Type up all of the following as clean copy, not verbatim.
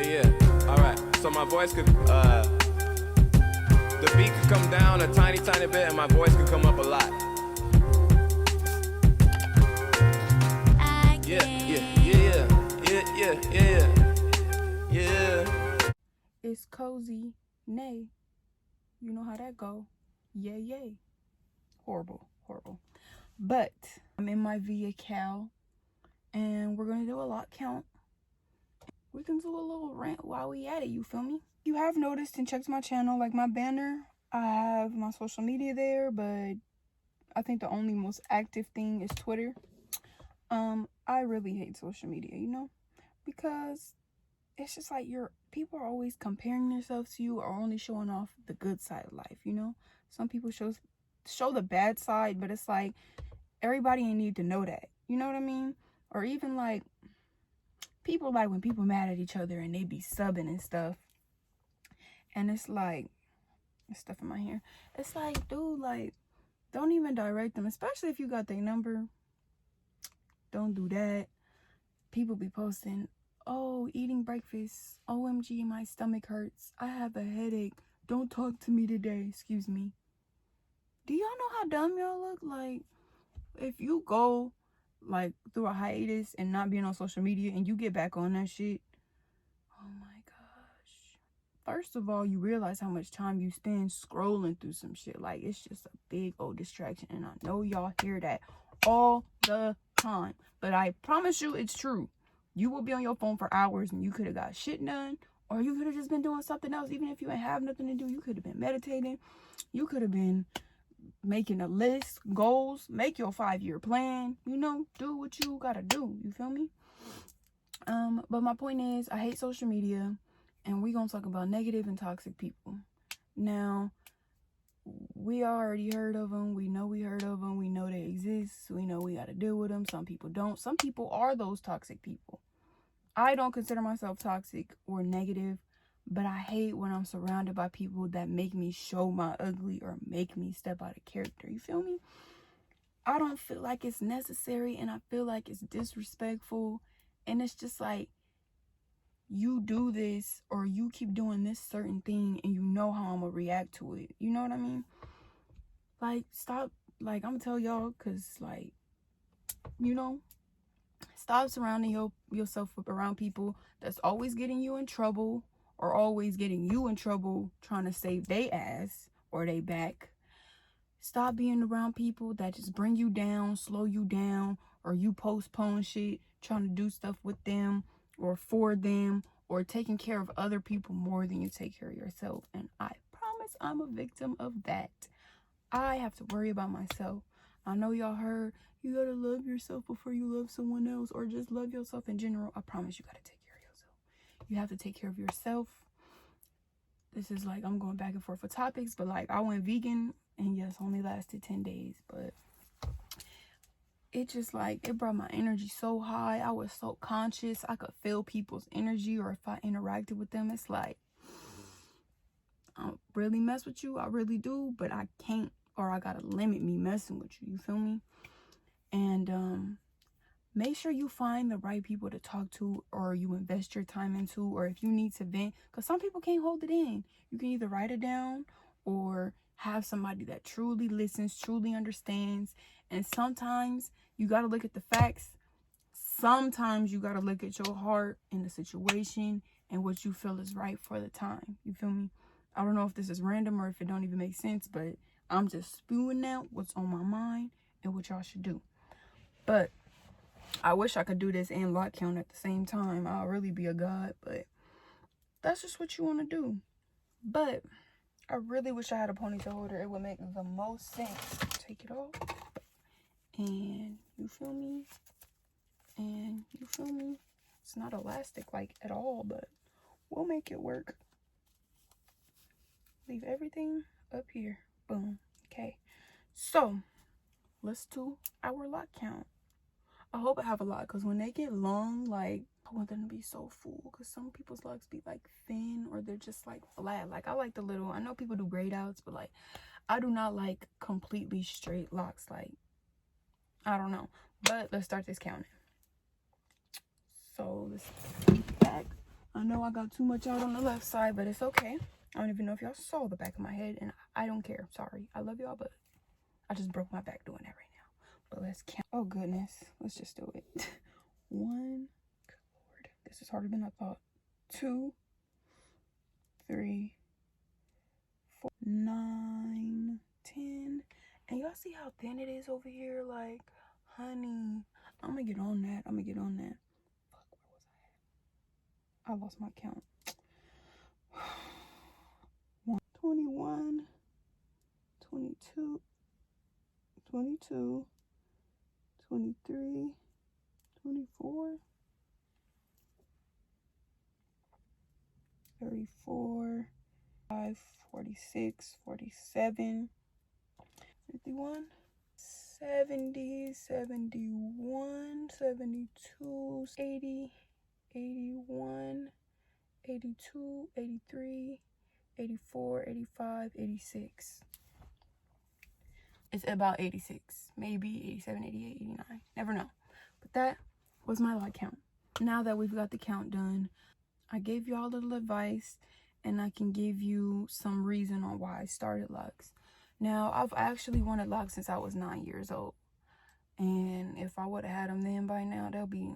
Yeah. All right. So my voice could, the beat could come down a tiny bit, and my voice could come up a lot. Yeah. It's COZY.NAE. You know how that go. Yay. Horrible. But I'm in my VA and we're gonna do a lot count. We can do a little rant while we at it, you feel me? You have noticed and checked my channel, like my banner, I have my social media there, but I think the only most active thing is Twitter. I really hate social media, you know, because it's just like people are always comparing themselves to you or only showing off the good side of life, you know. Some people show the bad side, but it's like everybody ain't need to know that, you know what I mean? Or even like people, like when people mad at each other and they be subbing and stuff, and it's like, there's stuff in my hair, it's like, dude, like, don't even direct them, especially if you got their number. Don't do that. People be posting, oh, eating breakfast, OMG, my stomach hurts, I have a headache, don't talk to me today. Excuse me, do y'all know how dumb y'all look? Like, if you go like through a hiatus and not being on social media and you get back on that shit, oh my gosh, first of all, you realize how much time you spend scrolling through some shit. Like, it's just a big old distraction, and I know y'all hear that all the time, but I promise you it's true. You will be on your phone for hours and you could have got shit done, or you could have just been doing something else. Even if you ain't have nothing to do, you could have been meditating, you could have been making a list, goals, make your 5-year plan, you know, do what you gotta do, you feel me? But my point is, I hate social media, and we gonna talk about negative and toxic people. Now, we already heard of them, we know they exist, we know we gotta deal with them. Some people don't. Some people are those toxic people. I don't consider myself toxic or negative, but I hate when I'm surrounded by people that make me show my ugly or make me step out of character, you feel me? I don't feel like it's necessary, and I feel like it's disrespectful, and it's just like, you do this or you keep doing this certain thing and you know how I'm gonna react to it, you know what I mean? Like, stop. Like, I'm gonna tell y'all, because like, you know, stop surrounding yourself around people that's always getting you in trouble, or always getting you in trouble trying to save they ass or they back. Stop being around people that just bring you down, slow you down, or you postpone shit, trying to do stuff with them or for them, or taking care of other people more than you take care of yourself. And I promise I'm a victim of that. I have to worry about myself. I know y'all heard, you gotta love yourself before you love someone else, or just love yourself in general. I promise you gotta take care of yourself. You have to take care of yourself. This is like, I'm going back and forth with topics, but like, I went vegan, and yes, only lasted 10 days, but it just like, it brought my energy so high. I was so conscious. I could feel people's energy, or if I interacted with them, it's like, I don't really mess with you, I really do, but I can't, or I gotta limit me messing with you feel me? And make sure you find the right people to talk to, or you invest your time into, or if you need to vent, because some people can't hold it in. You can either write it down or have somebody that truly listens, truly understands. And sometimes you got to look at the facts. Sometimes you got to look at your heart and the situation and what you feel is right for the time, you feel me? I don't know if this is random or if it don't even make sense, but I'm just spewing out what's on my mind and what y'all should do. But I wish I could do this and LOC count at the same time. I'll really be a god, but that's just what you want to do. But I really wish I had a ponytail holder. It would make the most sense. Take it off. And you feel me? It's not elastic like at all, but we'll make it work. Leave everything up here. Boom. Okay. So let's do our LOC count. I hope I have a lot, because when they get long, like, I want them to be so full, because some people's LOCs be like thin, or they're just like flat. Like, I like the little, I know people do grayed outs, but like, I do not like completely straight LOCs. Like, I don't know. But let's start this counting. So let's back. I know I got too much out on the left side, but it's okay. I don't even know if y'all saw the back of my head, and I don't care. Sorry. I love y'all, but I just broke my back doing that right now. But let's count. Oh, goodness. Let's just do it. 1. Good Lord. This is harder than I thought. 2, 3, 4, 9, 10. And y'all see how thin it is over here? Like, honey, I'm gonna get on that. Fuck, where was I at? I lost my count. 21, 22, 22, 23, 24, 34, 5, 46, 47, 51, 70, 71, 72, 80, 81, 82, 83, 84, 85, 86. It's about 86, maybe 87, 88, 89. Never know. But that was my LOC count. Now that we've got the count done, I gave y'all a little advice, and I can give you some reason on why I started LOCs. Now, I've actually wanted LOCs since I was 9 years old. And if I would have had them then by now, they'll be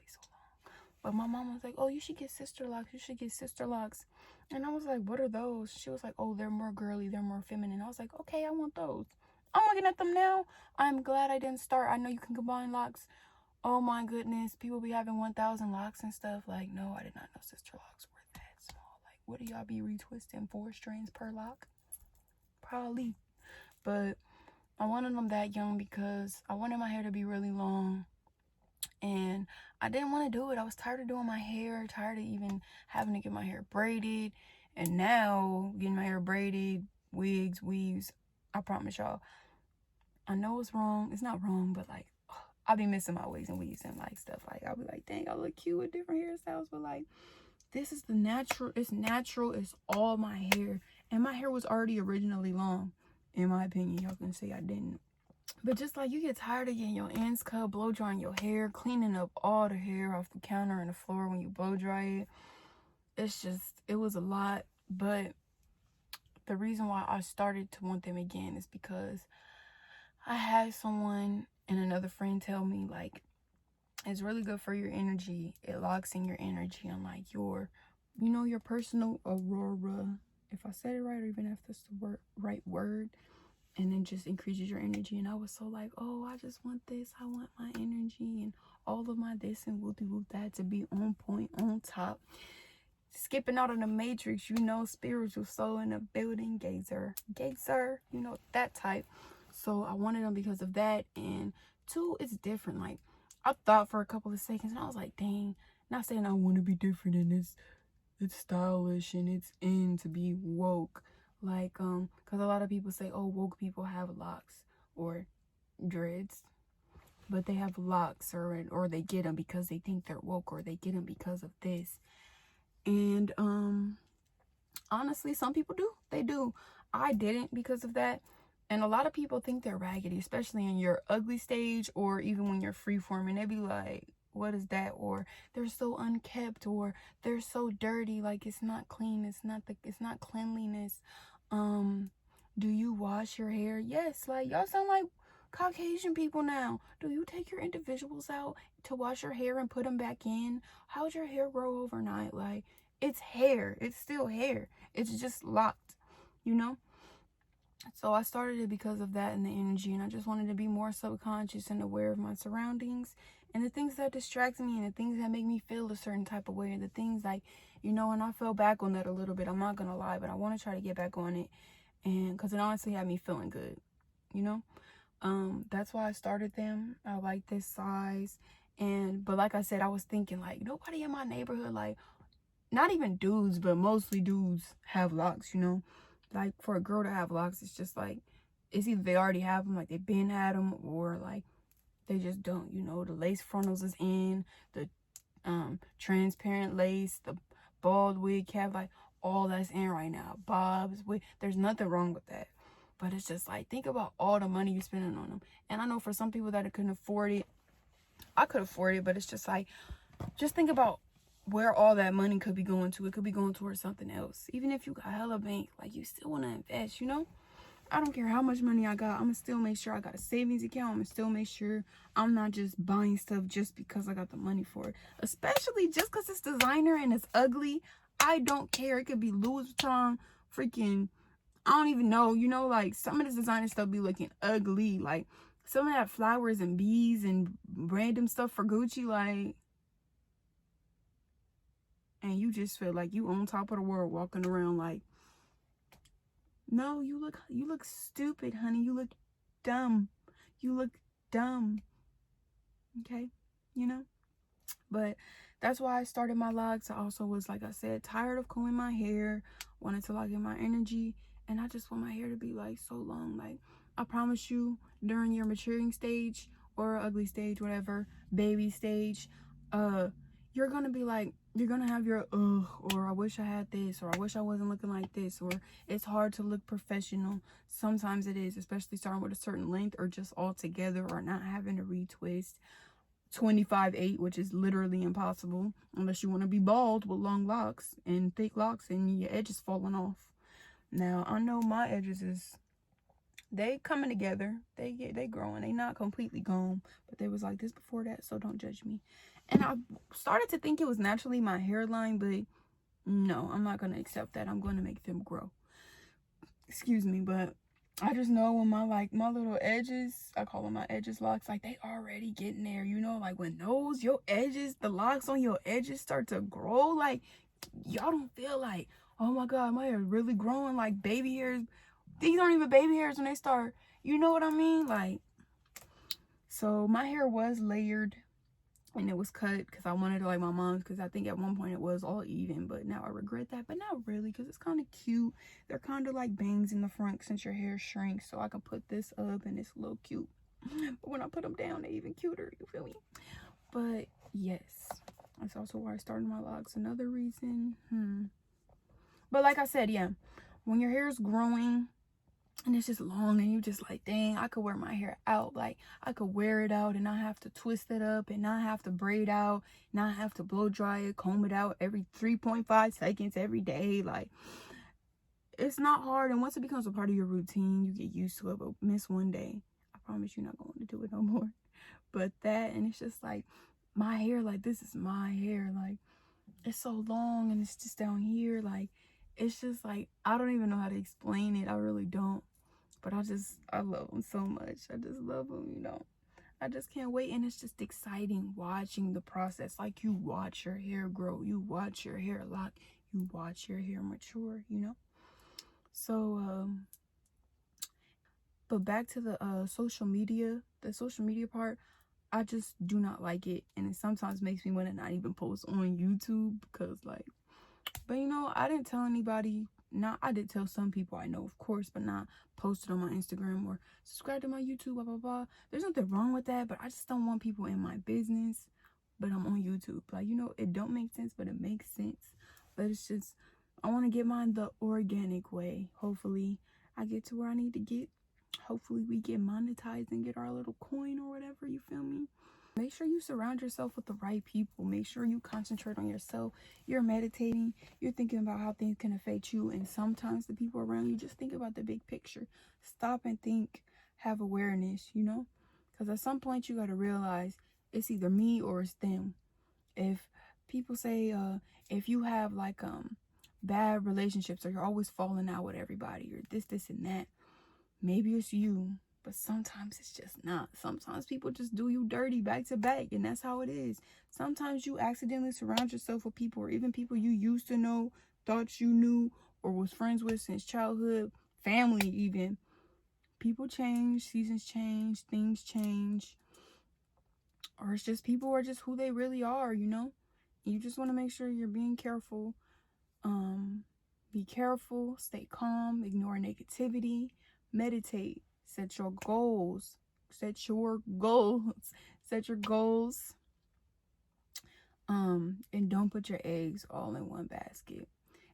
so long. But my mom was like, oh, you should get sister LOCs. You should get sister LOCs. And I was like, what are those? She was like, oh, they're more girly. They're more feminine. I was like, okay, I want those. I'm looking at them now. I'm glad I didn't start. I know you can combine LOCs. Oh my goodness. People be having 1,000 LOCs and stuff. Like, no, I did not know sister LOCs were that small. Like, what do y'all be retwisting? 4 strands per LOC? Probably. But I wanted them that young because I wanted my hair to be really long. And I didn't want to do it. I was tired of doing my hair, tired of even having to get my hair braided. And now, getting my hair braided, wigs, weaves, I promise y'all, I know it's wrong. It's not wrong, but like, I'll be missing my wigs and weaves and like stuff. Like, I'll be like, dang, I look cute with different hairstyles. But like, this is the natural. It's natural. It's all my hair. And my hair was already originally long. In my opinion, y'all can say I didn't. But just like, you get tired of getting your ends cut, blow drying your hair, cleaning up all the hair off the counter and the floor when you blow dry it. It's just, it was a lot. But the reason why I started to want them again is because I had someone and another friend tell me, like, it's really good for your energy. It locks in your energy and like your, you know, your personal aurora. If I said it right, or even if that's the right word. And then just increases your energy. And I was so like, oh, I just want this. I want my energy and all of my this and whoop that to be on point, on top. Skipping out on the matrix, you know, spiritual soul in the building, gazer, you know, that type. So I wanted them because of that. And 2, it's different. Like, I thought for a couple of seconds and I was like, dang, not saying I want to be different and it's stylish and it's in to be woke. Like, because a lot of people say, oh, woke people have locks or dreads, but they have locks or they get them because they think they're woke, or they get them because of this. And honestly, some people do. They do. I didn't because of that. And a lot of people think they're raggedy, especially in your ugly stage or even when you're freeforming. They be like, what is that? Or they're so unkept, or they're so dirty. Like, it's not clean. It's not cleanliness. Do you wash your hair? Yes. Like, y'all sound like Caucasian people now. Do you take your individuals out to wash your hair and put them back in? How'd your hair grow overnight? Like, it's hair. It's still hair. It's just locked, you know? So I started it because of that and the energy, and I just wanted to be more subconscious and aware of my surroundings and the things that distract me and the things that make me feel a certain type of way, and the things like, you know, and I fell back on that a little bit. I'm not gonna lie, but I want to try to get back on it, and because it honestly had me feeling good, you know. That's why I started them. I like this size, but like I said, I was thinking like, nobody in my neighborhood, like, not even dudes, but mostly dudes have locks, you know. Like, for a girl to have locks, it's just like, it's either they already have them, like they've been had them, or like they just don't, you know. The lace frontals is in, the transparent lace, the bald wig cap, like all that's in right now. Bobs, wig, there's nothing wrong with that. But it's just like, think about all the money you're spending on them. And I know for some people that couldn't afford it, I could afford it, but it's just like, just think about where all that money could be going to. It could be going towards something else. Even if you got hella bank, like, you still want to invest, you know? I don't care how much money I got. I'm gonna still make sure I got a savings account. I'm gonna still make sure I'm not just buying stuff just because I got the money for it. Especially just because it's designer and it's ugly. I don't care. It could be Louis Vuitton, freaking, I don't even know. You know, like, some of this designer stuff be looking ugly. Like, some of that flowers and bees and random stuff for Gucci, like, and you just feel like you on top of the world walking around like, no, you look stupid, honey. You look dumb. You look dumb. Okay? You know? But that's why I started my locs. I also was, like I said, tired of combing my hair, wanted to lock in my energy, and I just want my hair to be like so long. Like, I promise you, during your maturing stage or ugly stage, whatever, baby stage, you're gonna be like, you're gonna have your or I wish I had this, or I wish I wasn't looking like this, or it's hard to look professional. Sometimes it is, especially starting with a certain length, or just all together, or not having to retwist 25/8, which is literally impossible unless you want to be bald with long locks and thick locks and your edges falling off. Now, I know my edges they coming together. They growing. They not completely gone, but they was like this before that, so don't judge me. And I started to think it was naturally my hairline, but no, I'm not gonna accept that. I'm gonna make them grow. Excuse me, but I just know when my little edges, I call them my edges locks, like, they already getting there, you know? Like, when your edges, the locks on your edges start to grow, like, y'all don't feel like, oh my God, my hair is really growing, like baby hairs. These aren't even baby hairs when they start, you know what I mean? Like, so my hair was layered and it was cut because I wanted it like my mom's, because I think at one point it was all even, but now I regret that. But not really, because it's kind of cute. They're kind of like bangs in the front since your hair shrinks, so I can put this up and it's a little cute. But when I put them down, they're even cuter, you feel me? But yes, that's also why I started my locks. Another reason, but like I said, yeah, when your hair is growing and it's just long and you just like, dang, I could wear my hair out. Like, I could wear it out and not have to twist it up and not have to braid out, not have to blow dry it, comb it out every 3.5 seconds every day. Like, it's not hard. And once it becomes a part of your routine, you get used to it. But miss one day, I promise you're not going to do it no more. But that, and it's just like, my hair, like, this is my hair. Like, it's so long and it's just down here. Like, it's just like, I don't even know how to explain it. I really don't. But I love them so much. I just love them, you know. I just can't wait. And it's just exciting watching the process. Like, you watch your hair grow. You watch your hair lock. You watch your hair mature, you know. So, but back to the social media part. I just do not like it. And it sometimes makes me want to not even post on YouTube because, like, but you know, I didn't tell anybody. I did tell some people I know, of course, but not posted on my Instagram or subscribe to my YouTube, blah, blah, blah. There's nothing wrong with that, but I just don't want people in my business, but I'm on YouTube. Like, you know, it don't make sense, but it makes sense. But it's just, I want to get mine the organic way. Hopefully, I get to where I need to get. Hopefully, we get monetized and get our little coin or whatever, you feel me? Make sure you surround yourself with the right people. Make sure you concentrate on yourself. You're meditating. You're thinking about how things can affect you. And sometimes the people around you, just think about the big picture. Stop and think. Have awareness, you know? Because at some point you got to realize it's either me or it's them. If people say, if you have like bad relationships or you're always falling out with everybody or this and that, maybe it's you. But sometimes it's just not. Sometimes people just do you dirty back to back, and that's how it is. Sometimes you accidentally surround yourself with people, or even people you used to know, thought you knew, or was friends with since childhood, family even. People change, seasons change, things change. Or it's just people are just who they really are, you know? You just want to make sure you're being careful. Be careful, stay calm, ignore negativity, meditate. Set your goals. Set your goals. And don't put your eggs all in one basket.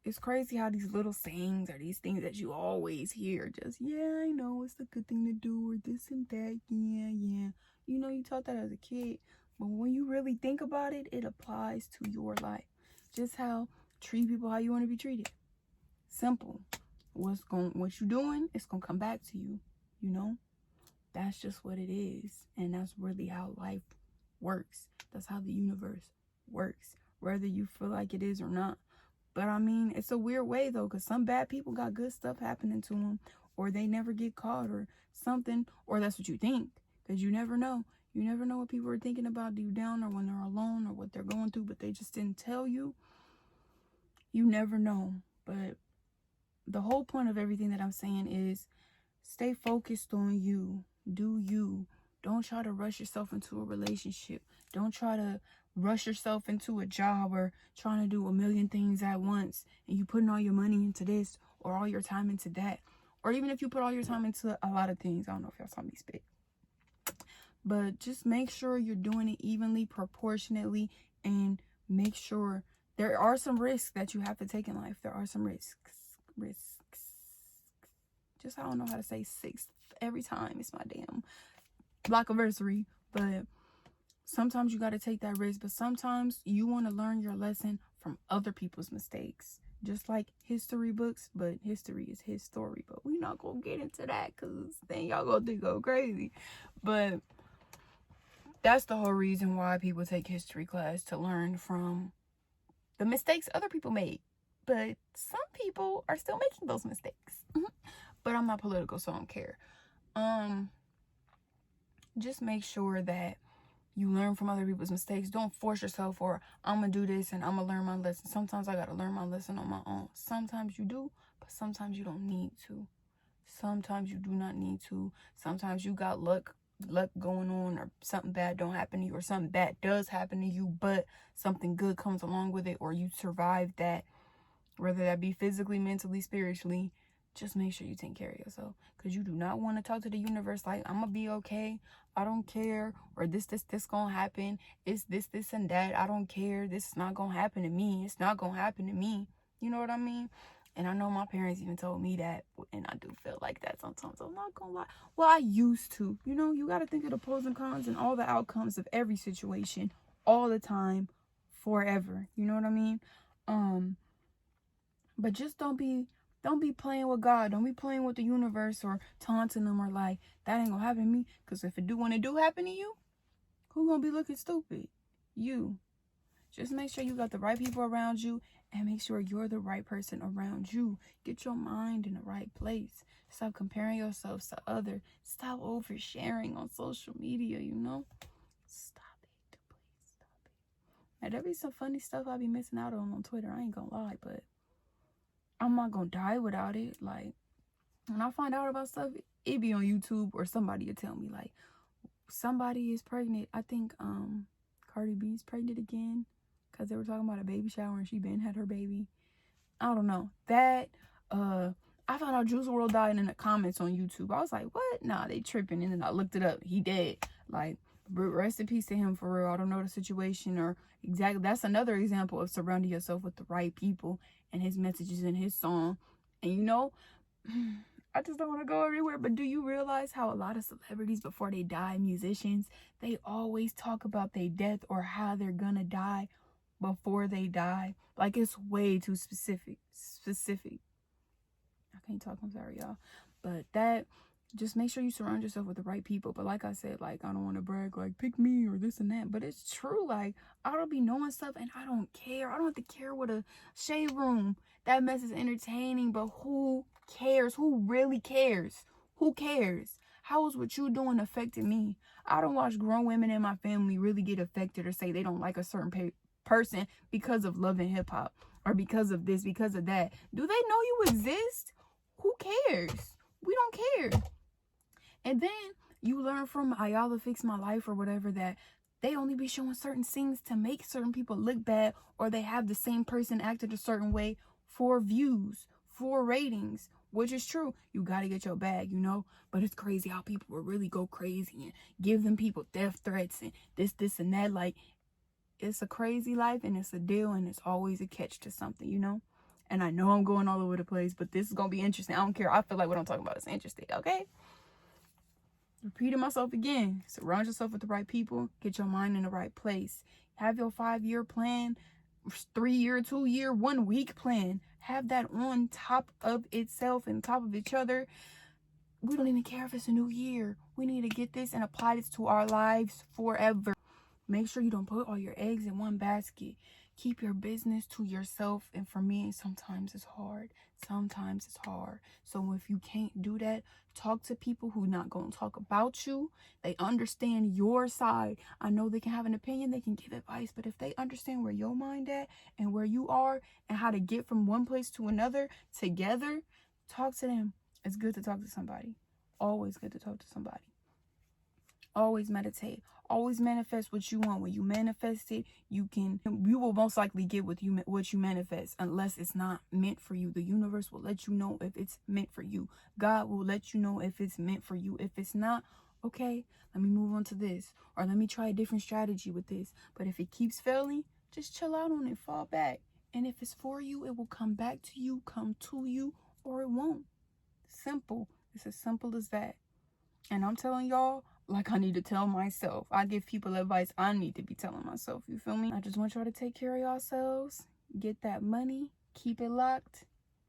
It's crazy how these little sayings are these things that you always hear. Just, yeah, I know it's a good thing to do, or this and that. Yeah. You know, you taught that as a kid. But when you really think about it, it applies to your life. just how treat people how you want to be treated. Simple. What you doing, it's gonna come back to you, you know? That's just what it is. And that's really how life works. That's how the universe works, whether you feel like it is or not. But I mean, it's a weird way though, because some bad people got good stuff happening to them, or they never get caught or something, or that's what you think, because you never know. You never know what people are thinking about deep down, or when they're alone, or what they're going through, but they just didn't tell you. You never know. But the whole point of everything that I'm saying is stay focused on you. Do you. Don't try to rush yourself into a relationship. Don't try to rush yourself into a job or trying to do a million things at once, and you putting all your money into this or all your time into that. Or even if you put all your time into a lot of things. I don't know if y'all saw me spit. But just make sure you're doing it evenly, proportionately, and make sure there are some risks that you have to take in life. There are some risks. Just I don't know how to say sixth every time. It's my damn block anniversary. But sometimes you got to take that risk. But sometimes you want to learn your lesson from other people's mistakes. Just like history books. But history is his story. But we're not going to get into that, because then y'all going to go crazy. But that's the whole reason why people take history class, to learn from the mistakes other people made. But some people are still making those mistakes. But I'm not political, so I don't care. Just make sure that you learn from other people's mistakes. Don't force yourself, or I'm going to do this and I'm going to learn my lesson. Sometimes I got to learn my lesson on my own. Sometimes you do, but sometimes you don't need to. Sometimes you do not need to. Sometimes you got luck going on, or something bad don't happen to you, or something bad does happen to you, but something good comes along with it, or you survive that, whether that be physically, mentally, spiritually. Just make sure you take care of yourself, because you do not want to talk to the universe like, I'm gonna be okay, I don't care, or this gonna happen, it's this and that, I don't care, this is not gonna happen to me, it's not gonna happen to me. You know what I mean? And I know my parents even told me that, and I do feel like that sometimes. I'm not gonna lie. Well, I used to. You know, you got to think of the pros and cons and all the outcomes of every situation all the time, forever. You know what I mean? But just don't be playing with God. Don't be playing with the universe or taunting them, or like, that ain't gonna happen to me. Because when it do happen to you, who gonna be looking stupid? You. Just make sure you got the right people around you, and make sure you're the right person around you. Get your mind in the right place. Stop comparing yourselves to others. Stop oversharing on social media, you know? Stop it. Please stop it. Now, there be some funny stuff I be missing out on Twitter. I ain't gonna lie, but I'm not gonna die without it. Like, when I find out about stuff, it be on YouTube, or somebody will tell me, like, somebody is pregnant. I think Cardi B's pregnant again, because they were talking about a baby shower and she been had her baby. I don't know. That, I found out Juice WRLD died in the comments on YouTube. I was like, what? Nah, they tripping. And then I looked it up. He dead. Like, rest in peace to him, for real. I don't know the situation or exactly. That's another example of surrounding yourself with the right people and his messages in his song. And you know, I just don't want to go everywhere, but do you realize how a lot of celebrities, before they die, musicians, they always talk about their death or how they're gonna die before they die? Like, it's way too specific. I can't talk, I'm sorry, y'all. But that, just make sure you surround yourself with the right people. But like I said, like, I don't want to brag, like, pick me or this and that, but it's true. Like, I don't be knowing stuff and I don't care. I don't have to care what a shade room. That mess is entertaining, but who cares? Who really cares? Who cares? How is what you doing affecting me? I don't watch grown women in my family really get affected or say they don't like a certain person because of Love and Hip Hop, or because of this, because of that. Do they know you exist? Who cares? We don't care. And then you learn from Ayala Fix My Life or whatever, that they only be showing certain scenes to make certain people look bad, or they have the same person acted a certain way for views, for ratings, which is true. You got to get your bag, you know? But it's crazy how people will really go crazy and give them people death threats and this and that. Like, it's a crazy life, and it's a deal, and it's always a catch to something, you know? And I know I'm going all over the place, but this is going to be interesting. I don't care. I feel like what I'm talking about is interesting, okay? Repeating myself again. Surround yourself with the right people. Get your mind in the right place. Have your 5-year plan. 3-year, 2-year, 1-week plan. Have that on top of itself and top of each other. We don't even care if it's a new year. We need to get this and apply this to our lives forever. Make sure you don't put all your eggs in one basket. Keep your business to yourself. And for me, sometimes it's hard. Sometimes it's hard. So if you can't do that, talk to people who not going to talk about you. They understand your side. I know they can have an opinion. They can give advice. But if they understand where your mind at and where you are and how to get from one place to another together, talk to them. It's good to talk to somebody. Always good to talk to somebody. Always meditate. Always manifest what you want. When you manifest it, you will most likely get what you manifest, unless it's not meant for you. The universe will let you know if it's meant for you. God will let you know if it's meant for you. If it's not, okay, let me move on to this, or let me try a different strategy with this. But if it keeps failing, just chill out on it, fall back. And if it's for you, it will come back to you, come to you, or it won't. Simple. It's as simple as that. And I'm telling y'all, like I need to tell myself. I give people advice I need to be telling myself. You feel me? I just want y'all to take care of yourselves. Get that money. Keep it locked.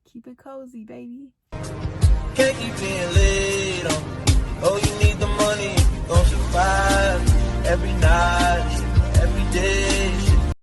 Keep it cozy, baby. Can't keep being lit.